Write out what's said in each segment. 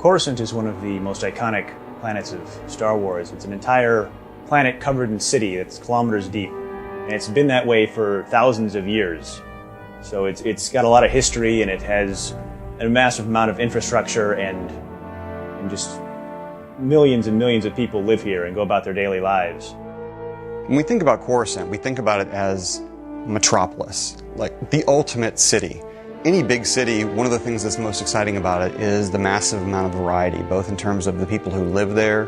Coruscant is one of the most iconic planets of Star Wars. It's an entire planet covered in city that's kilometers deep. And it's been that way for thousands of years. So it's got a lot of history, and it has a massive amount of infrastructure, and just millions and millions of people live here and go about their daily lives. When we think about Coruscant, we think about it as metropolis, like the ultimate city. Any big city, one of the things that's most exciting about it is the massive amount of variety, both in terms of the people who live there,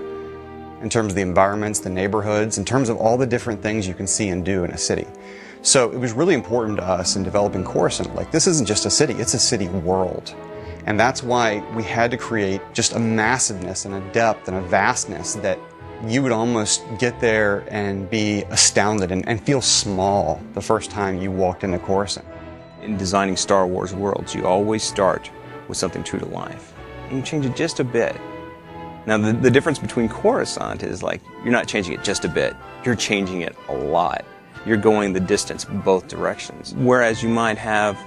in terms of the environments, the neighborhoods, in terms of all the different things you can see and do in a city. So it was really important to us in developing Coruscant. Like, this isn't just a city, it's a city world. And that's why we had to create just a massiveness and a depth and a vastness that you would almost get there and be astounded and feel small the first time you walked into Coruscant. In designing Star Wars worlds, you always start with something true to life. And you change it just a bit. Now, the difference between Coruscant is, like, you're not changing it just a bit, you're changing it a lot. You're going the distance both directions. Whereas you might have,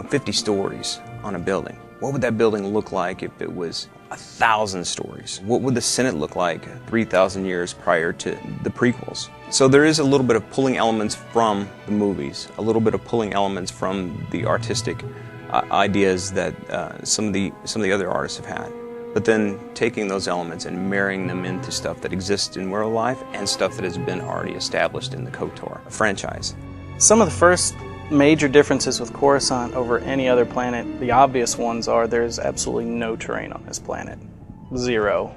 50 stories on a building. What would that building look like if it was 1,000 stories? What would the Senate look like 3,000 years prior to the prequels? So there is a little bit of pulling elements from the movies, a little bit of pulling elements from the artistic ideas that some of the other artists have had. But then taking those elements and marrying them into stuff that exists in real life and stuff that has been already established in the KOTOR franchise. Some of the first major differences with Coruscant over any other planet, the obvious ones are there's absolutely no terrain on this planet. Zero.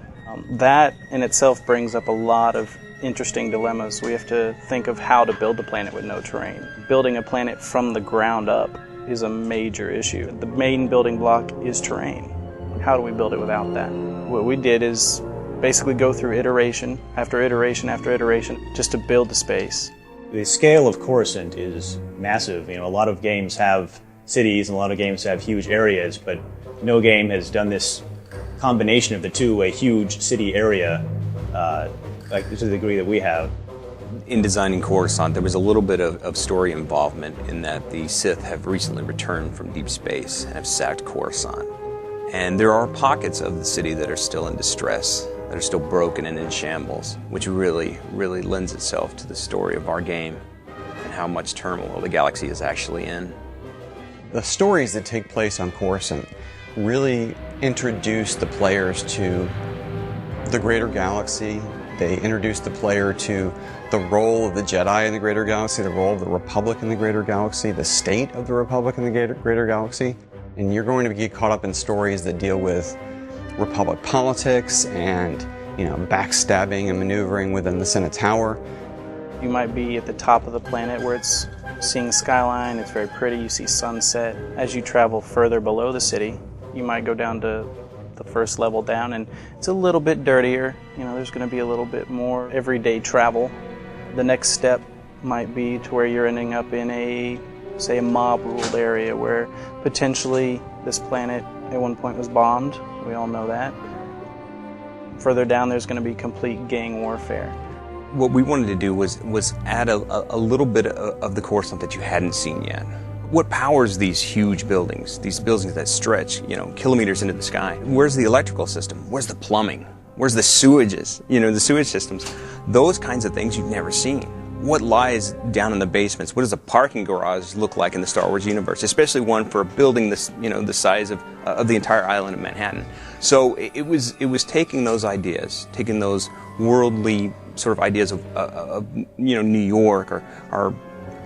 That in itself brings up a lot of interesting dilemmas. We have to think of how to build a planet with no terrain. Building a planet from the ground up is a major issue. The main building block is terrain. How do we build it without that? What we did is basically go through iteration after iteration after iteration just to build the space. The scale of Coruscant is massive. A lot of games have cities and a lot of games have huge areas, but no game has done this combination of the two, a huge city area, like to the degree that we have. In designing Coruscant, there was a little bit of story involvement in that the Sith have recently returned from deep space and have sacked Coruscant. And there are pockets of the city that are still in distress, that are still broken and in shambles, which really, really lends itself to the story of our game and how much turmoil the galaxy is actually in. The stories that take place on Coruscant really introduce the players to the greater galaxy. They introduce the player to the role of the Jedi in the greater galaxy, the role of the Republic in the greater galaxy, the state of the Republic in the greater galaxy. And you're going to get caught up in stories that deal with Republic politics and, backstabbing and maneuvering within the Senate Tower. You might be at the top of the planet where it's seeing skyline, it's very pretty, you see sunset. As you travel further below the city, you might go down to the first level down and it's a little bit dirtier. There's going to be a little bit more everyday travel. The next step might be to where you're ending up in a mob-ruled area where potentially this planet at one point was bombed. We all know that. Further down, there's going to be complete gang warfare. What we wanted to do was add a little bit of the Coruscant that you hadn't seen yet. What powers these huge buildings, these buildings that stretch, kilometers into the sky? Where's the electrical system? Where's the plumbing? Where's the sewages? The sewage systems. Those kinds of things you've never seen. What lies down in the basements? What does a parking garage look like in the Star Wars universe? Especially one for a building this, the size of the entire island of Manhattan. So it was taking those ideas, taking those worldly sort of ideas of New York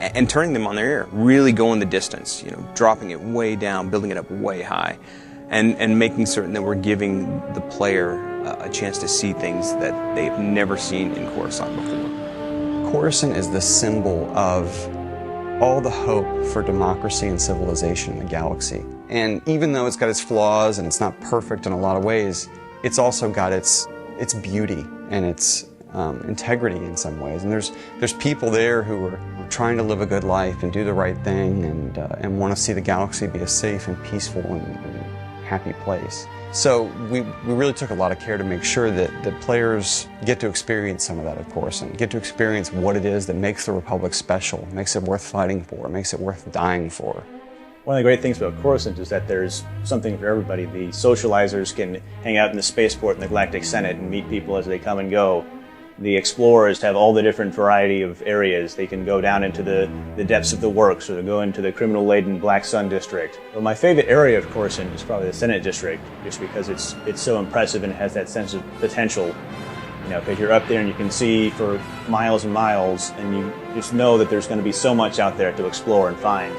and turning them on their ear, really going the distance, dropping it way down, building it up way high, and making certain that we're giving the player a chance to see things that they've never seen in Coruscant before. Coruscant is the symbol of all the hope for democracy and civilization in the galaxy. And even though it's got its flaws and it's not perfect in a lot of ways, it's also got its beauty and its integrity in some ways. And there's people there who are trying to live a good life and do the right thing and want to see the galaxy be a safe and peaceful and happy place. So we really took a lot of care to make sure that players get to experience some of that at Coruscant, get to experience what it is that makes the Republic special, makes it worth fighting for, makes it worth dying for. One of the great things about Coruscant is that there's something for everybody. The socializers can hang out in the spaceport in the Galactic Senate and meet people as they come and go. The explorers have all the different variety of areas. They can go down into the depths of the works, or go into the criminal-laden Black Sun district. But my favorite area of Coruscant is probably the Senate district, just because it's so impressive and it has that sense of potential. You know, because you're up there and you can see for miles and miles, and you just know that there's going to be so much out there to explore and find.